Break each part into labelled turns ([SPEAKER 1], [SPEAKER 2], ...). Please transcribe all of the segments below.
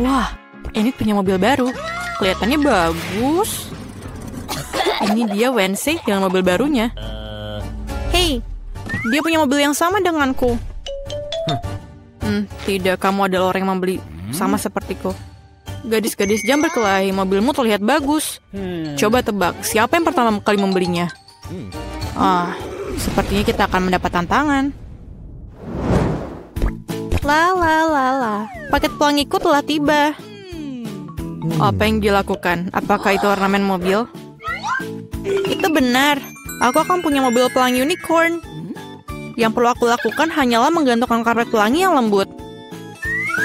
[SPEAKER 1] Wah, ini punya mobil baru. Kelihatannya bagus. Ini dia Wednesday dengan mobil barunya. Hey, dia punya mobil yang sama denganku. Tidak, kamu adalah orang yang membeli sama sepertiku. Gadis-gadis jam berkelahi, mobilmu terlihat bagus. Coba tebak, siapa yang pertama kali membelinya? Sepertinya kita akan mendapat tantangan. Paket pelangiku telah tiba. Apa yang dilakukan? Apakah itu ornamen mobil? Itu benar. Aku akan punya mobil pelangi unicorn. Yang perlu aku lakukan hanyalah menggantungkan karpet pelangi yang lembut.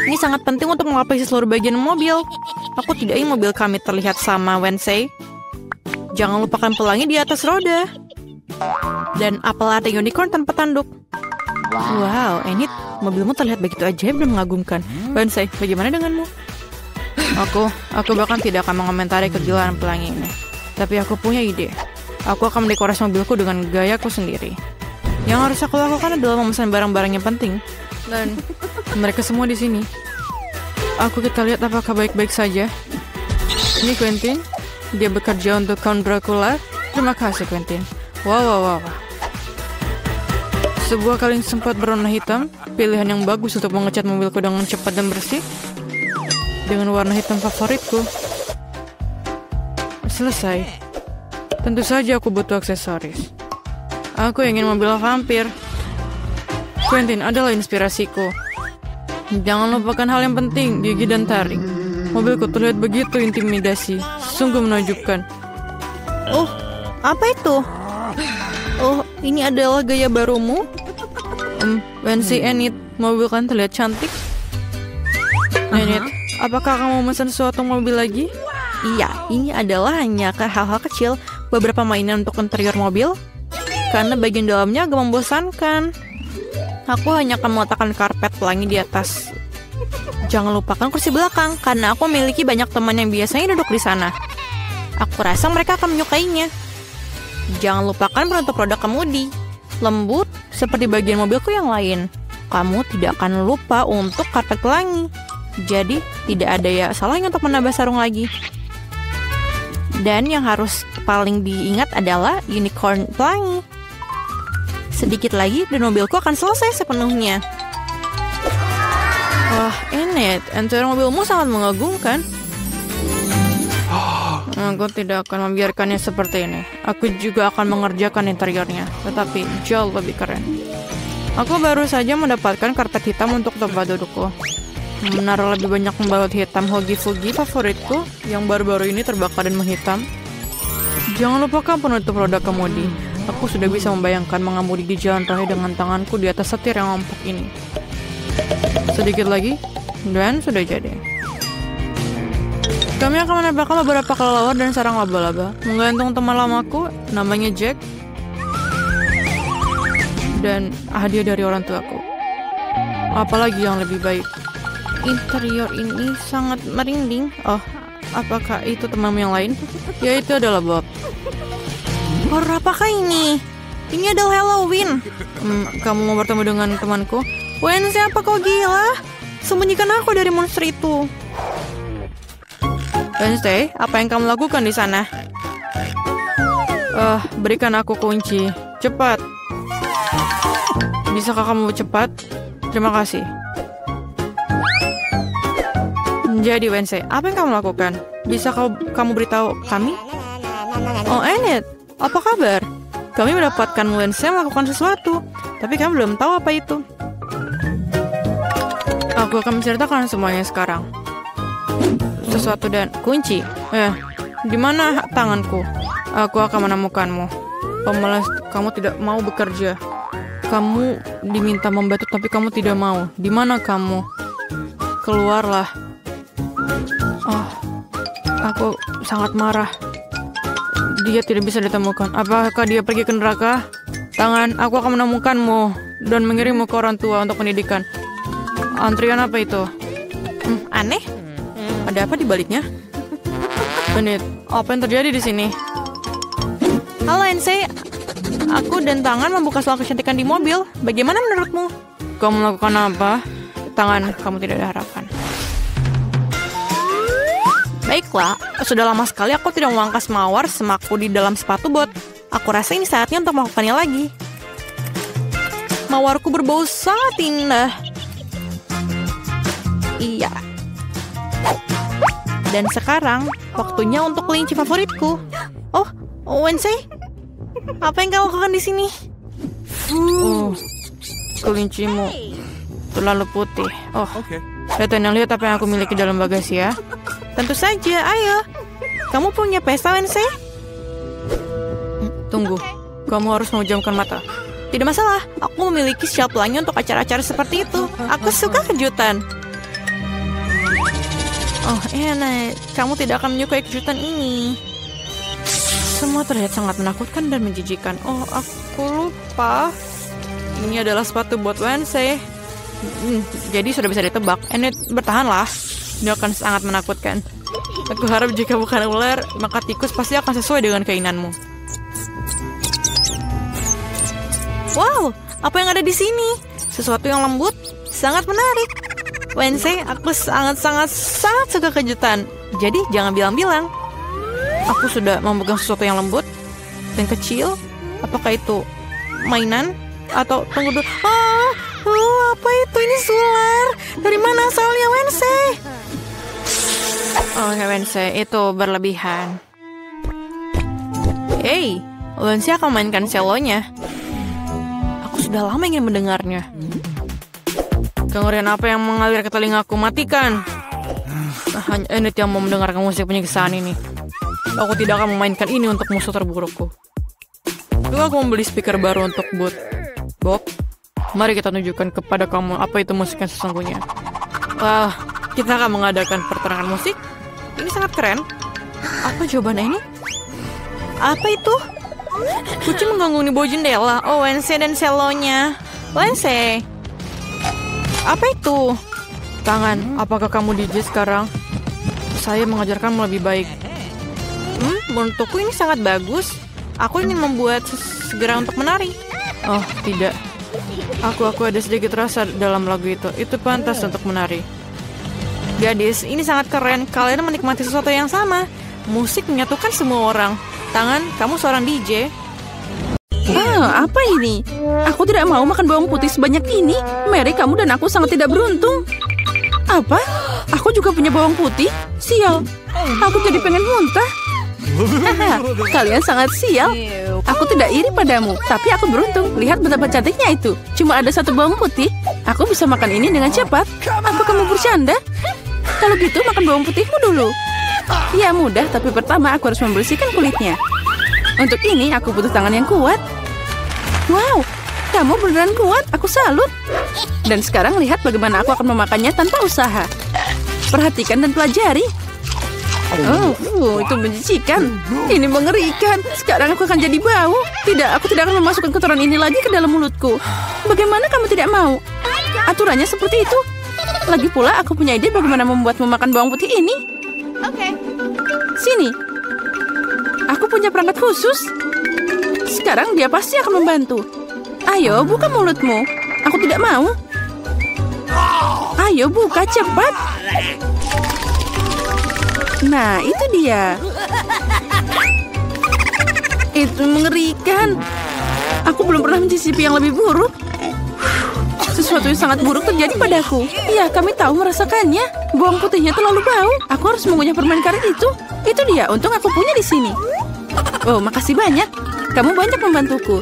[SPEAKER 1] Ini sangat penting untuk melapisi seluruh bagian mobil. Aku tidak ingin mobil kami terlihat sama Wednesday. Jangan lupakan pelangi di atas roda. Dan apel latte unicorn tanpa tanduk. Wow, Enid, mobilmu terlihat begitu ajaib dan mengagumkan. Wednesday, bagaimana denganmu? Aku bahkan tidak akan mengomentari kegilaan pelangi ini. Tapi aku punya ide. Aku akan mendekorasi mobilku dengan gayaku sendiri. Yang harus aku lakukan adalah memesan barang-barang yang penting. Dan mereka semua di sini. Kita lihat apakah baik-baik saja. Ini Quentin. Dia bekerja untuk Count Dracula. Terima kasih, Quentin. Wow. Sebuah kaleng sempat berwarna hitam. Pilihan yang bagus untuk mengecat mobilku dengan cepat dan bersih. Dengan warna hitam favoritku. Selesai. Tentu saja aku butuh aksesoris. Aku ingin mobil vampir. Quentin adalah inspirasiku. Jangan lupakan hal yang penting, gigi dan taring. Mobilku terlihat begitu intimidasi. Sungguh menakjubkan. Apa itu? Ini adalah gaya barumu? Wednesday, Enid, mobil kan terlihat cantik. Enid, apakah kamu memesan suatu mobil lagi? Iya, ini adalah hanya hal-hal kecil, beberapa mainan untuk interior mobil, karena bagian dalamnya agak membosankan. Aku hanya akan meletakkan karpet pelangi di atas. Jangan lupakan kursi belakang, karena aku memiliki banyak teman yang biasanya duduk di sana. Aku rasa mereka akan menyukainya. Jangan lupakan penutup roda kemudi, lembut seperti bagian mobilku yang lain. Kamu tidak akan lupa untuk karpet pelangi. Jadi, tidak ada ya salahnya untuk menambah sarung lagi. Dan yang harus paling diingat adalah unicorn pelangi. Sedikit lagi dan mobilku akan selesai sepenuhnya. Wah, Enid, interior mobilmu sangat mengagumkan. Aku tidak akan membiarkannya seperti ini. Aku juga akan mengerjakan interiornya, tetapi jauh lebih keren. Aku baru saja mendapatkan karpet hitam untuk tempat dudukku. Menaruh lebih banyak pembalut hitam hogi-fugi favoritku yang baru-baru ini terbakar dan menghitam. Jangan lupakan penutup roda kemudi. Aku sudah bisa membayangkan mengemudi di jalan raya dengan tanganku di atas setir yang empuk ini. Sedikit lagi, dan sudah jadi. Kami akan menambahkan beberapa kelelawar dan sarang laba-laba. Menggantung teman lamaku, namanya Jack. Dan hadiah dari orang tuaku. Apalagi yang lebih baik. Interior ini sangat merinding. Apakah itu temanmu yang lain? Ya, itu adalah Bob. Apakah ini? Ini adalah Halloween. Kamu mau bertemu dengan temanku? Wednesday, apa kau gila? Sembunyikan aku dari monster itu. Wednesday, apa yang kamu lakukan di sana? Berikan aku kunci. Cepat. Bisakah kamu cepat? Terima kasih. Jadi Wednesday, apa yang kamu lakukan? Bisa kamu beritahu kami? Enid, apa kabar? Kami mendapatkan Wednesday melakukan sesuatu, tapi kami belum tahu apa itu. Aku akan menceritakan semuanya sekarang. Sesuatu dan kunci. Di mana tanganku? Aku akan menemukanmu. Pemalas, kamu tidak mau bekerja. Kamu diminta membantu, tapi kamu tidak mau. Di mana kamu? Keluarlah. Aku sangat marah. Dia tidak bisa ditemukan. Apakah dia pergi ke neraka? Tangan, aku akan menemukanmu dan mengirimmu ke orang tua untuk pendidikan. Antrian apa itu? Aneh. Ada apa di baliknya? Menit, apa yang terjadi di sini? Halo Ensei, aku dan Tangan membuka soal kecantikan di mobil. Bagaimana menurutmu? Kamu melakukan apa? Tangan, kamu tidak ada harapan. Baiklah, sudah lama sekali aku tidak memangkas mawar semaku di dalam sepatu bot. Aku rasa ini saatnya untuk melakukannya lagi. Mawarku berbau sangat indah. Iya. Dan sekarang, waktunya untuk kelinci favoritku. Oh, Wednesday? Apa yang kamu lakukan di sini? Oh, kelincimu terlalu putih. Oh, lihat apa yang aku miliki dalam bagasi ya. Tentu saja, ayo. Kamu punya pesta, Wednesday? Tunggu, kamu harus memejamkan mata. Tidak masalah, aku memiliki shelf lainnya untuk acara-acara seperti itu. Aku suka kejutan. Oh, enak. Kamu tidak akan menyukai kejutan ini. Semua terlihat sangat menakutkan dan menjijikan. Oh, aku lupa. Ini adalah sepatu buat Wednesday. Jadi sudah bisa ditebak. Enid, bertahanlah. Ini akan sangat menakutkan. Aku harap jika bukan ular, maka tikus pasti akan sesuai dengan keinginanmu. Wow, apa yang ada di sini? Sesuatu yang lembut, sangat menarik. Wednesday, aku sangat suka kejutan. Jadi jangan bilang-bilang. Aku sudah memegang sesuatu yang lembut dan kecil. Apakah itu mainan? Atau tunggu dulu. Apa itu? Ini sular. Dari mana asalnya, Wednesday? Oh, Wednesday, itu berlebihan. Hey, Wednesday akan mainkan selonya. Aku sudah lama ingin mendengarnya. Kengerian apa yang mengalir ke telingaku? Matikan. Hanya Enid yang mau mendengarkan musik penyiksaan ini. Aku tidak akan memainkan ini untuk musuh terburukku. Lalu aku membeli speaker baru untuk Bob. Mari kita tunjukkan kepada kamu apa itu musik yang sesungguhnya. Wah, kita akan mengadakan pertarungan musik. Ini sangat keren. Apa jawabannya ini? Apa itu? Kucing mengganggu di bawah jendela. Oh, Wednesday dan selonya. Wednesday. Apa itu? Tangan, apakah kamu DJ sekarang? Saya mengajarkanmu lebih baik. Menurutku ini sangat bagus. Aku ingin membuat segera untuk menari. Oh, tidak. Aku ada sedikit rasa dalam lagu itu. Itu pantas untuk menari. Gadis, ini sangat keren. Kalian menikmati sesuatu yang sama. Musik menyatukan semua orang. Tangan, kamu seorang DJ.
[SPEAKER 2] Apa ini? Aku tidak mau makan bawang putih sebanyak ini. Mary, kamu dan aku sangat tidak beruntung. Apa? Aku juga punya bawang putih? Sial. Aku jadi pengen muntah. Kalian sangat sial. Aku tidak iri padamu, tapi aku beruntung. Lihat betapa cantiknya itu. Cuma ada satu bawang putih. Aku bisa makan ini dengan cepat. Apa kamu bercanda? Kalau gitu, makan bawang putihmu dulu. Ya, mudah, tapi pertama aku harus membersihkan kulitnya. Untuk ini, aku butuh tangan yang kuat. Wow, kamu beneran kuat. Aku salut. Dan sekarang lihat bagaimana aku akan memakannya tanpa usaha. Perhatikan dan pelajari. Itu menjijikan. Ini mengerikan. Sekarang aku akan jadi bau. Tidak, aku tidak akan memasukkan kotoran ini lagi ke dalam mulutku. Bagaimana kamu tidak mau? Aturannya seperti itu. Lagi pula, aku punya ide bagaimana membuat memakan bawang putih ini.
[SPEAKER 3] Oke.
[SPEAKER 2] Sini. Aku punya perangkat khusus. Sekarang dia pasti akan membantu. Ayo, buka mulutmu. Aku tidak mau. Ayo, buka cepat. Nah, itu dia. Itu mengerikan. Aku belum pernah mencicipi yang lebih buruk. Sesuatu yang sangat buruk terjadi padaku. Ya, kami tahu merasakannya. Bawang putihnya terlalu bau. Aku harus mengunyah permen karet itu. Itu dia, untung aku punya di sini. Oh, makasih banyak. Kamu banyak membantuku.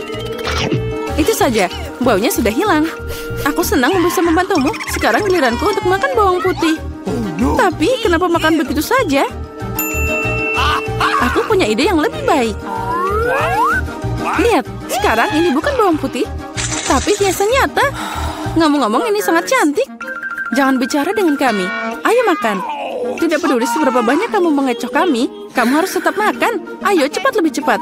[SPEAKER 2] Itu saja, baunya sudah hilang. Aku senang bisa membantumu. Sekarang giliranku untuk makan bawang putih. Tapi, kenapa makan begitu saja? Aku punya ide yang lebih baik. Lihat, sekarang ini bukan bawang putih, tapi hiasan nyata. Ngomong-ngomong, ini sangat cantik. Jangan bicara dengan kami. Ayo makan. Tidak peduli seberapa banyak kamu mengecoh kami, kamu harus tetap makan. Ayo, cepat, lebih cepat.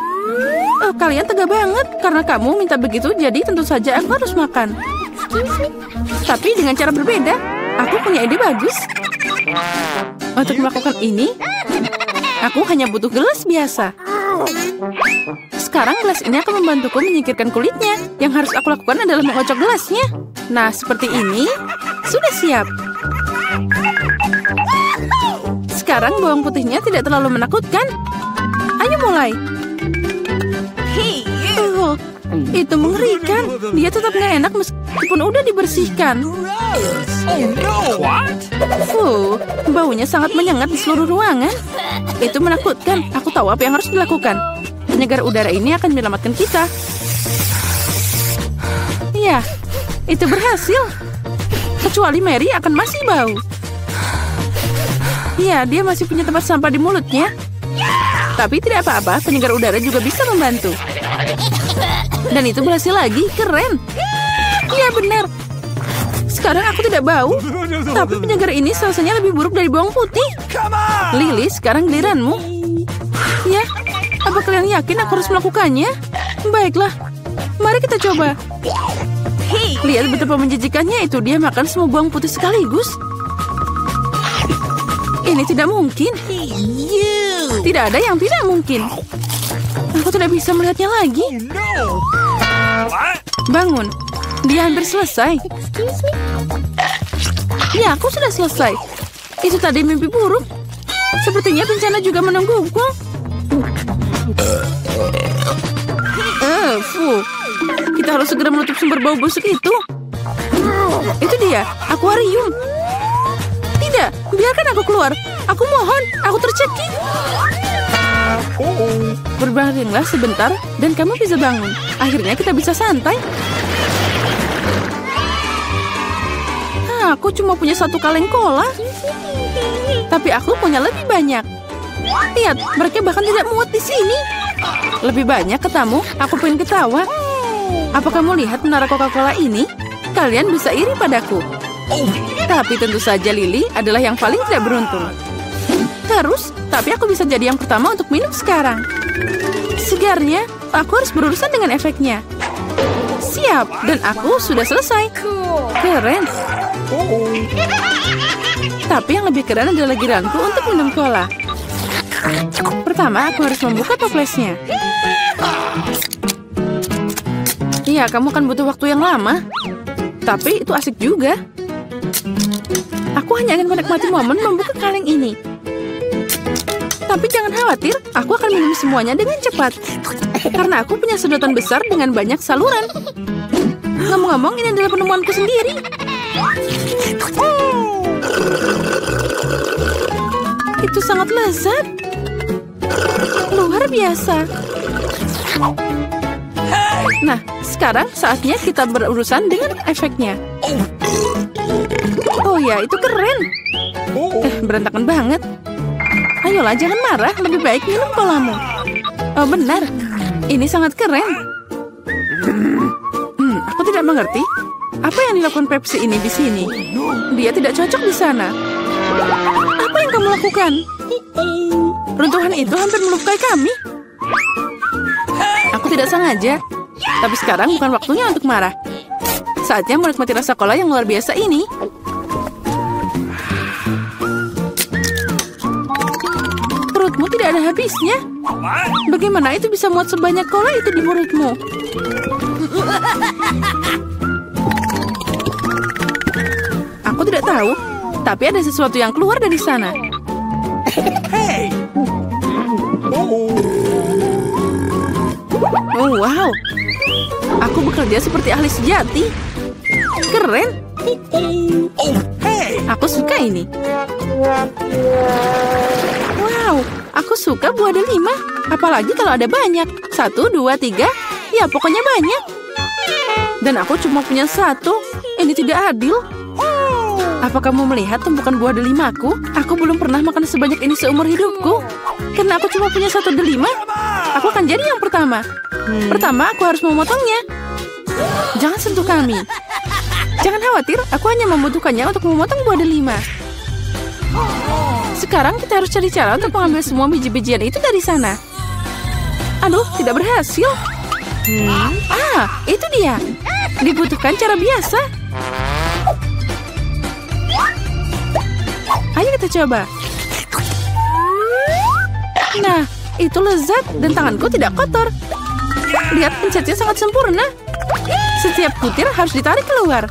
[SPEAKER 2] Oh, kalian tega banget. Karena kamu minta begitu, jadi tentu saja aku harus makan. Tapi dengan cara berbeda. Aku punya ide bagus. Untuk melakukan ini, aku hanya butuh gelas biasa. Sekarang gelas ini akan membantuku menyingkirkan kulitnya. Yang harus aku lakukan adalah mengocok gelasnya. Nah, seperti ini. Sudah siap. Sekarang bawang putihnya tidak terlalu menakutkan. Ayo mulai. Itu mengerikan. Dia tetap nggak enak meskipun udah dibersihkan. Baunya sangat menyengat di seluruh ruangan. Itu menakutkan. Aku tahu apa yang harus dilakukan. Penyegar udara ini akan menyelamatkan kita. Ya, itu berhasil. Kecuali Mary akan masih bau. Ya, dia masih punya tempat sampah di mulutnya. Tapi tidak apa-apa, penyegar udara juga bisa membantu. Dan itu berhasil lagi, keren. Ya benar. Sekarang aku tidak bau. Tapi penyegar ini rasanya lebih buruk dari bawang putih. Lily, sekarang giliranmu. Ya, apa kalian yakin aku harus melakukannya? Baiklah, mari kita coba. Lihat betapa menjijikannya itu, dia makan semua bawang putih sekaligus. Ini tidak mungkin. Tidak ada yang tidak mungkin. Aku tidak bisa melihatnya lagi. Bangun. Dia hampir selesai. Ya, aku sudah selesai. Itu tadi mimpi buruk. Sepertinya bencana juga menungguku. Kita harus segera menutup sumber bau busuk itu. Itu dia, akuarium. Tidak, biarkan aku keluar. Aku mohon, aku tercekik. Berbaringlah sebentar dan kamu bisa bangun. Akhirnya kita bisa santai. Aku cuma punya satu kaleng cola. Tapi aku punya lebih banyak. Lihat, mereka bahkan tidak muat di sini. Lebih banyak ketamu, aku pengen ketawa. Apa kamu lihat menara Coca-Cola ini? Kalian bisa iri padaku. Tapi tentu saja Lily adalah yang paling tidak beruntung. Terus, tapi aku bisa jadi yang pertama untuk minum sekarang. Segarnya, aku harus berurusan dengan efeknya. Siap, dan aku sudah selesai. Keren. Tapi yang lebih keren adalah giliranku untuk minum cola. Pertama, aku harus membuka toplesnya. Iya, kamu akan butuh waktu yang lama. Tapi itu asik juga. Aku hanya ingin menikmati momen membuka kaleng ini. Tapi jangan khawatir, aku akan minum semuanya dengan cepat. Karena aku punya sedotan besar dengan banyak saluran. Ngomong-ngomong, ini adalah penemuanku sendiri. Itu sangat lezat. Luar biasa. Nah, sekarang saatnya kita berurusan dengan efeknya. Oh ya, itu keren. Berantakan banget. Ayolah, jangan marah. Lebih baik minum colamu. Oh, benar. Ini sangat keren. Aku tidak mengerti. Apa yang dilakukan Pepsi ini di sini? Dia tidak cocok di sana. Apa yang kamu lakukan? Runtuhan itu hampir melukai kami. Aku tidak sengaja. Tapi sekarang bukan waktunya untuk marah. Saatnya menikmati rasa cola yang luar biasa ini. Perutmu tidak ada habisnya. Bagaimana itu bisa muat sebanyak cola itu di perutmu? Aku tidak tahu, tapi ada sesuatu yang keluar dari sana. Oh, wow. Aku bekerja seperti ahli sejati. Keren. Aku suka ini. Wow, aku suka buah delima. Apalagi kalau ada banyak. 1, 2, 3. Ya, pokoknya banyak. Dan aku cuma punya 1. Ini tidak adil. Apa kamu melihat tumpukan buah delimaku? Aku belum pernah makan sebanyak ini seumur hidupku. Karena aku cuma punya 1 delima, aku akan jadi yang pertama. Pertama, aku harus memotongnya. Jangan sentuh kami. Jangan khawatir, aku hanya membutuhkannya untuk memotong buah delima. Sekarang kita harus cari cara untuk mengambil semua biji-bijian itu dari sana. Aduh, tidak berhasil. Itu dia. Dibutuhkan cara biasa. Ayo kita coba. Nah, itu lezat dan tanganku tidak kotor. Lihat, pencetnya sangat sempurna. Setiap butir harus ditarik keluar.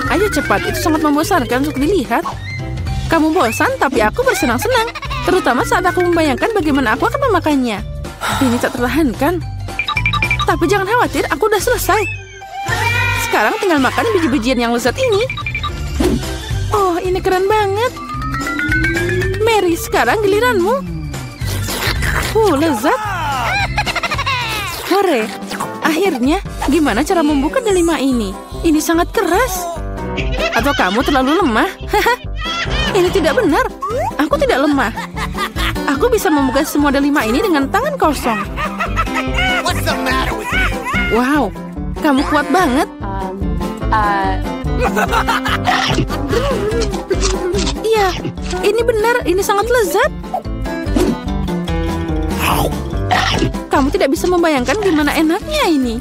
[SPEAKER 2] Ayo cepat, itu sangat membosankan untuk dilihat. Kamu bosan, tapi aku bersenang-senang. Terutama saat aku membayangkan bagaimana aku akan memakannya. Ini tak tertahankan. Tapi jangan khawatir, aku udah selesai. Sekarang tinggal makan biji-bijian yang lezat ini. Oh, ini keren banget. Mary, sekarang giliranmu. Lezat. Hore. Akhirnya, gimana cara membuka delima ini? Ini sangat keras. Atau kamu terlalu lemah? Ini tidak benar. Aku tidak lemah. Aku bisa membuka semua delima ini dengan tangan kosong. Wow, kamu kuat banget. Iya, ini benar. Ini sangat lezat. Kamu tidak bisa membayangkan gimana enaknya ini.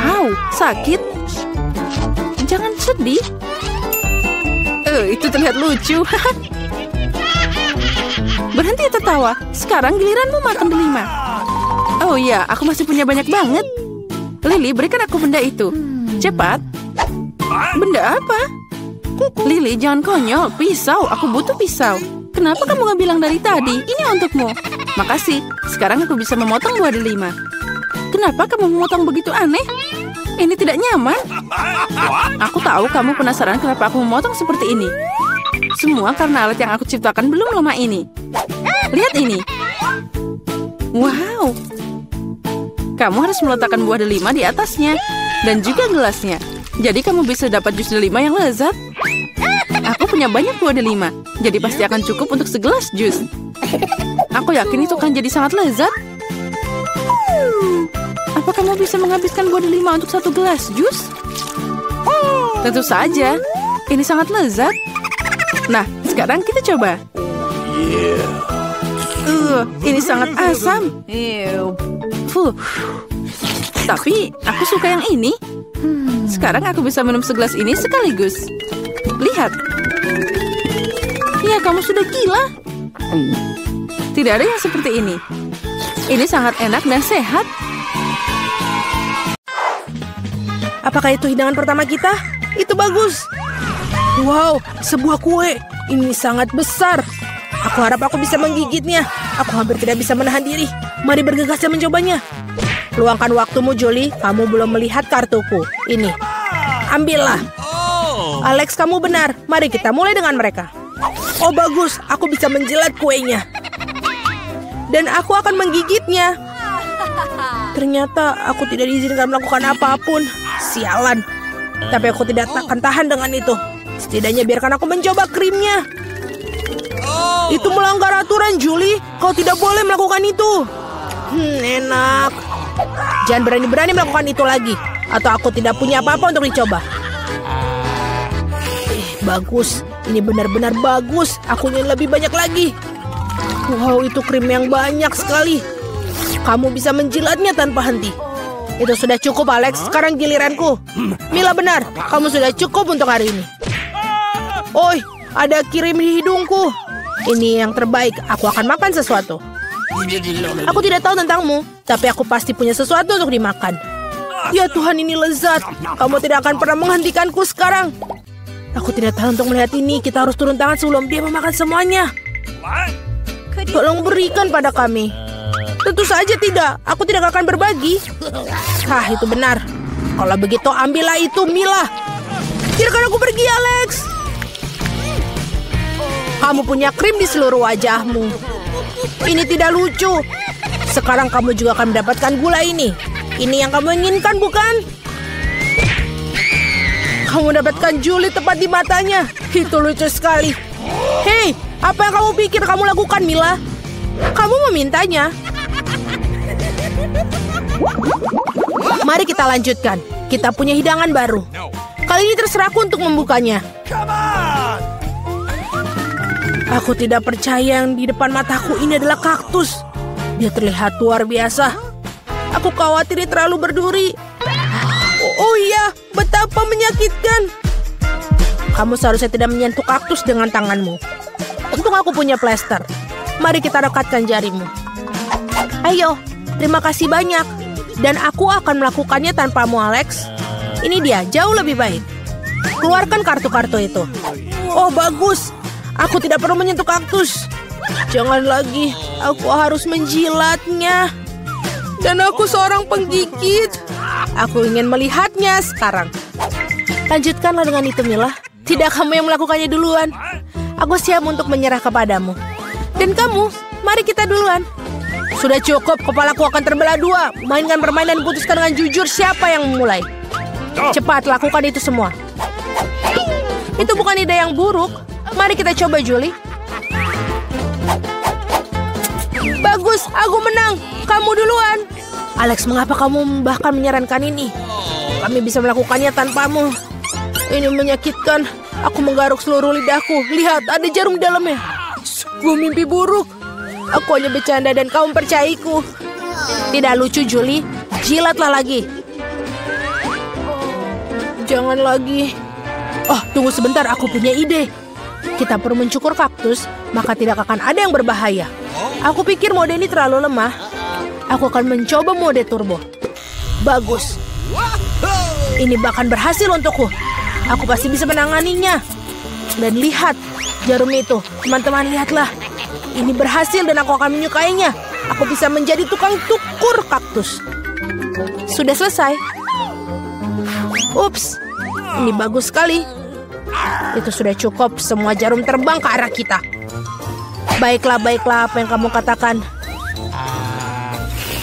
[SPEAKER 2] Au, sakit. Jangan sedih. Itu terlihat lucu. Berhenti tertawa. Sekarang giliranmu makan delima. Oh iya, aku masih punya banyak banget. Lily, berikan aku benda itu. Cepat. Benda apa? Lily, jangan konyol. Pisau, aku butuh pisau. Kenapa kamu gak bilang dari tadi? Ini untukmu. Makasih. Sekarang aku bisa memotong buah delima. Kenapa kamu memotong begitu aneh? Ini tidak nyaman. Aku tahu kamu penasaran kenapa aku memotong seperti ini. Semua karena alat yang aku ciptakan belum lama ini. Lihat ini. Wow. Kamu harus meletakkan buah delima di atasnya. Dan juga gelasnya. Jadi kamu bisa dapat jus delima yang lezat. Aku punya banyak buah delima. Jadi pasti akan cukup untuk segelas jus. Aku yakin itu akan jadi sangat lezat. Apa kamu bisa menghabiskan buah delima untuk satu gelas jus? Tentu saja. Ini sangat lezat. Nah, sekarang kita coba. Ini sangat asam. Tapi aku suka yang ini. Sekarang aku bisa minum segelas ini sekaligus. Lihat. Ya, kamu sudah gila. Tidak ada yang seperti ini. Ini sangat enak dan sehat.
[SPEAKER 3] Apakah itu hidangan pertama kita? Itu bagus. Wow, sebuah kue. Ini sangat besar. Aku harap aku bisa menggigitnya. Aku hampir tidak bisa menahan diri. Mari bergegas dan mencobanya. Luangkan waktumu, Julie. Kamu belum melihat kartuku. Ini. Ambillah. Alex, kamu benar. Mari kita mulai dengan mereka. Oh, bagus. Aku bisa menjilat kuenya. Dan aku akan menggigitnya. Ternyata aku tidak diizinkan melakukan apapun. Sialan. Tapi aku tidak akan tahan dengan itu. Setidaknya biarkan aku mencoba krimnya. Itu melanggar aturan, Julie. Kau tidak boleh melakukan itu. Enak. Jangan berani-berani melakukan itu lagi. Atau aku tidak punya apa-apa untuk dicoba. Bagus. Ini benar-benar bagus. Aku ingin lebih banyak lagi. Wow, itu krim yang banyak sekali. Kamu bisa menjilatnya tanpa henti. Itu sudah cukup, Alex. Sekarang giliranku. Mila, benar. Kamu sudah cukup untuk hari ini. Oi, ada kirim di hidungku. Ini yang terbaik. Aku akan makan sesuatu. Aku tidak tahu tentangmu, tapi aku pasti punya sesuatu untuk dimakan. Ya Tuhan, ini lezat. Kamu tidak akan pernah menghentikanku sekarang. Aku tidak tahan untuk melihat ini. Kita harus turun tangan sebelum dia memakan semuanya. Tolong berikan pada kami. Tentu saja tidak. Aku tidak akan berbagi. Hah, itu benar. Kalau begitu, ambillah itu, Mila. Biarkan aku pergi, Alex. Kamu punya krim di seluruh wajahmu. Ini tidak lucu. Sekarang kamu juga akan mendapatkan gula ini. Ini yang kamu inginkan, bukan? Kamu mendapatkan Julie tepat di matanya. Itu lucu sekali. Hei, apa yang kamu pikir kamu lakukan, Mila? Kamu memintanya. Mari kita lanjutkan. Kita punya hidangan baru. Kali ini terserahku untuk membukanya. Aku tidak percaya yang di depan mataku ini adalah kaktus. Dia terlihat luar biasa. Aku khawatir dia terlalu berduri. Oh iya, betapa menyakitkan. Kamu seharusnya tidak menyentuh kaktus dengan tanganmu. Untung aku punya plester. Mari kita rekatkan jarimu. Ayo, terima kasih banyak. Dan aku akan melakukannya tanpamu, Alex. Ini dia, jauh lebih baik. keluarkan kartu-kartu itu. Oh, bagus. Aku tidak perlu menyentuh kaktus. Jangan lagi, aku harus menjilatnya. Dan aku seorang penggigit. Aku ingin melihatnya sekarang. Lanjutkanlah dengan itu, Mila. Tidak kamu yang melakukannya duluan. Aku siap untuk menyerah kepadamu. Dan kamu, mari kita duluan. Sudah cukup, kepalaku akan terbelah dua. Mainkan permainan dan putuskan dengan jujur siapa yang memulai. Cepat, lakukan itu semua. Itu bukan ide yang buruk. Mari kita coba, Julie. Bagus, aku menang. Kamu duluan. Alex, mengapa kamu bahkan menyarankan ini? Kami bisa melakukannya tanpamu. Ini menyakitkan. Aku menggaruk seluruh lidahku. Lihat, ada jarum di dalamnya. Sungguh mimpi buruk. Aku hanya bercanda dan kamu percayaiku. Tidak lucu, Julie. Jilatlah lagi. Jangan lagi. Oh, tunggu sebentar. Aku punya ide. Kita perlu mencukur kaktus, maka tidak akan ada yang berbahaya. Aku pikir mode ini terlalu lemah. Aku akan mencoba mode turbo. Bagus. Ini bahkan berhasil untukku. Aku pasti bisa menanganinya. Dan lihat, jarum itu. Teman-teman, lihatlah. Ini berhasil dan aku akan menyukainya. Aku bisa menjadi tukang cukur kaktus. Sudah selesai. Ups, ini bagus sekali. Itu sudah cukup. Semua jarum terbang ke arah kita. Baiklah, baiklah, apa yang kamu katakan.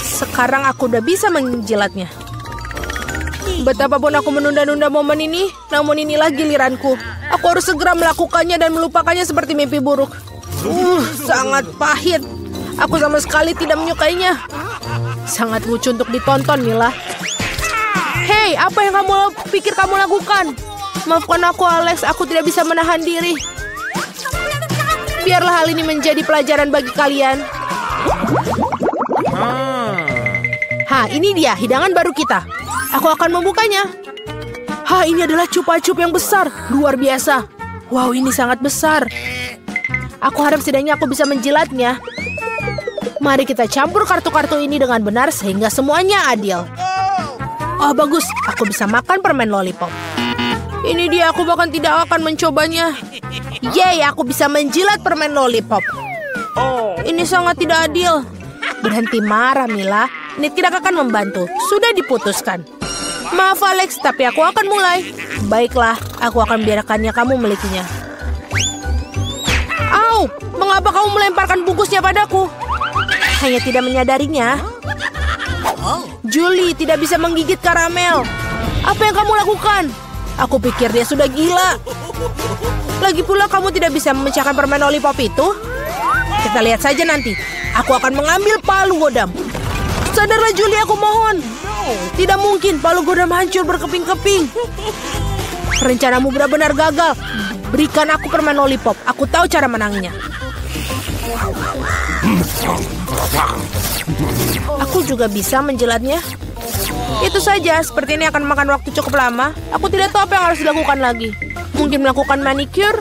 [SPEAKER 3] Sekarang aku udah bisa menjilatnya. Betapapun aku menunda-nunda momen ini, namun inilah giliranku. Aku harus segera melakukannya dan melupakannya seperti mimpi buruk. Sangat pahit. Aku sama sekali tidak menyukainya. Sangat lucu untuk ditonton, Mila. Hei, apa yang kamu pikir kamu lakukan? Maafkan aku, Alex. Aku tidak bisa menahan diri. Biarlah hal ini menjadi pelajaran bagi kalian. Ini dia hidangan baru kita. Aku akan membukanya. Ini adalah cupa-cup yang besar. Luar biasa. Wow, ini sangat besar. Aku harap setidaknya aku bisa menjilatnya. Mari kita campur kartu-kartu ini dengan benar sehingga semuanya adil. Oh, bagus. Aku bisa makan permen lollipop. Ini dia, aku bahkan tidak akan mencobanya. Yeay, aku bisa menjilat permen lollipop. Ini sangat tidak adil. Berhenti marah, Mila. Ini tidak akan membantu. Sudah diputuskan. Maaf, Alex, tapi aku akan mulai. Baiklah, aku akan biarkannya kamu memilikinya. Au, mengapa kamu melemparkan bungkusnya padaku? Hanya tidak menyadarinya. Julie tidak bisa menggigit karamel. Apa yang kamu lakukan? Aku pikir dia sudah gila. Lagi pula kamu tidak bisa memecahkan permen lollipop itu. Kita lihat saja nanti. Aku akan mengambil palu godam. Sadarlah, Julie, aku mohon. Tidak mungkin palu godam hancur berkeping-keping. Rencanamu benar-benar gagal. Berikan aku permen lollipop. Aku tahu cara menangnya. Aku juga bisa menjilatnya. Itu saja, seperti ini akan memakan waktu cukup lama. Aku tidak tahu apa yang harus dilakukan lagi. Mungkin melakukan manicure.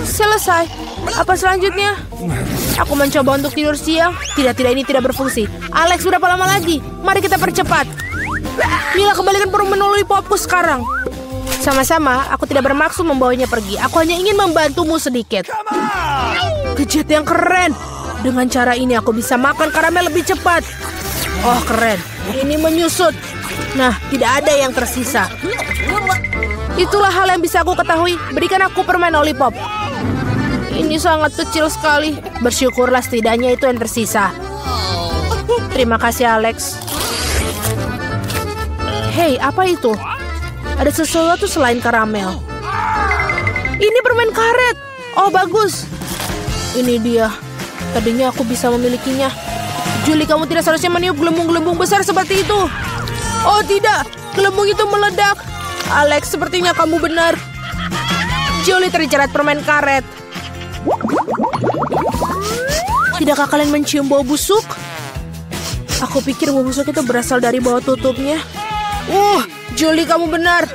[SPEAKER 3] Selesai. Apa selanjutnya? Aku mencoba untuk tidur siang. Tidak, ini tidak berfungsi. Alex, berapa lama lagi? Mari kita percepat. Mila, kembalikan permen lollipopku sekarang. Sama-sama, aku tidak bermaksud membawanya pergi. Aku hanya ingin membantumu sedikit. Gadget yang keren. Dengan cara ini aku bisa makan karamel lebih cepat. Oh, keren. Ini menyusut. Nah, tidak ada yang tersisa. Itulah hal yang bisa aku ketahui. Berikan aku permen lollipop. Ini sangat kecil sekali. Bersyukurlah setidaknya itu yang tersisa. Terima kasih, Alex. Hei, apa itu? Ada sesuatu selain karamel. Ini permen karet. Oh, bagus. Ini dia. Tadinya aku bisa memilikinya. Julie, kamu tidak seharusnya meniup gelembung-gelembung besar seperti itu. Oh, tidak. Gelembung itu meledak. Alex, sepertinya kamu benar. Julie terjerat permen karet. Tidakkah kalian mencium bau busuk? Aku pikir bau busuk itu berasal dari bawah tutupnya. Julie, kamu benar.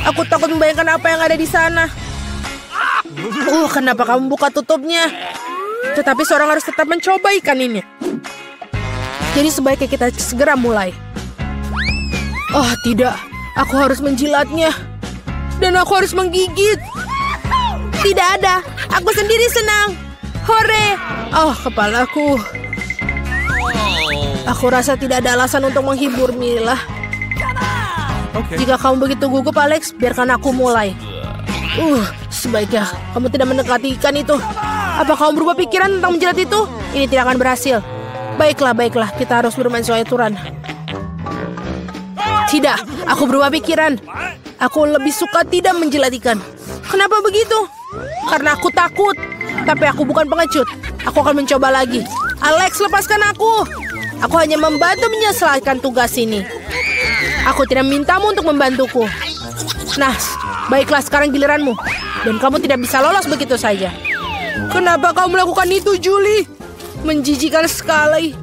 [SPEAKER 3] Aku takut membayangkan apa yang ada di sana. Kenapa kamu buka tutupnya? Tetapi seorang harus tetap mencoba ikan ini. Jadi sebaiknya kita segera mulai. Oh, tidak. Aku harus menjilatnya. Dan aku harus menggigit. Tidak ada, aku sendiri senang. Hore! Oh, kepalaku. Aku rasa tidak ada alasan untuk menghibur Mila. Jika kamu begitu gugup, Alex, biarkan aku mulai. Sebaiknya kamu tidak mendekati ikan itu. Apa kamu berubah pikiran tentang menjilat itu? Ini tidak akan berhasil. Baiklah, kita harus bermain sesuai aturan. Tidak, aku berubah pikiran. Aku lebih suka tidak menjilat ikan. Kenapa begitu? Karena aku takut. Tapi aku bukan pengecut. Aku akan mencoba lagi. Alex, lepaskan aku. Aku hanya membantu menyelesaikan tugas ini. Aku tidak memintamu untuk membantuku. Nah, baiklah, sekarang giliranmu. Dan kamu tidak bisa lolos begitu saja. Kenapa kau melakukan itu, Julie? Menjijikan sekali.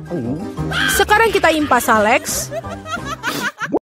[SPEAKER 3] Sekarang kita impas, Alex.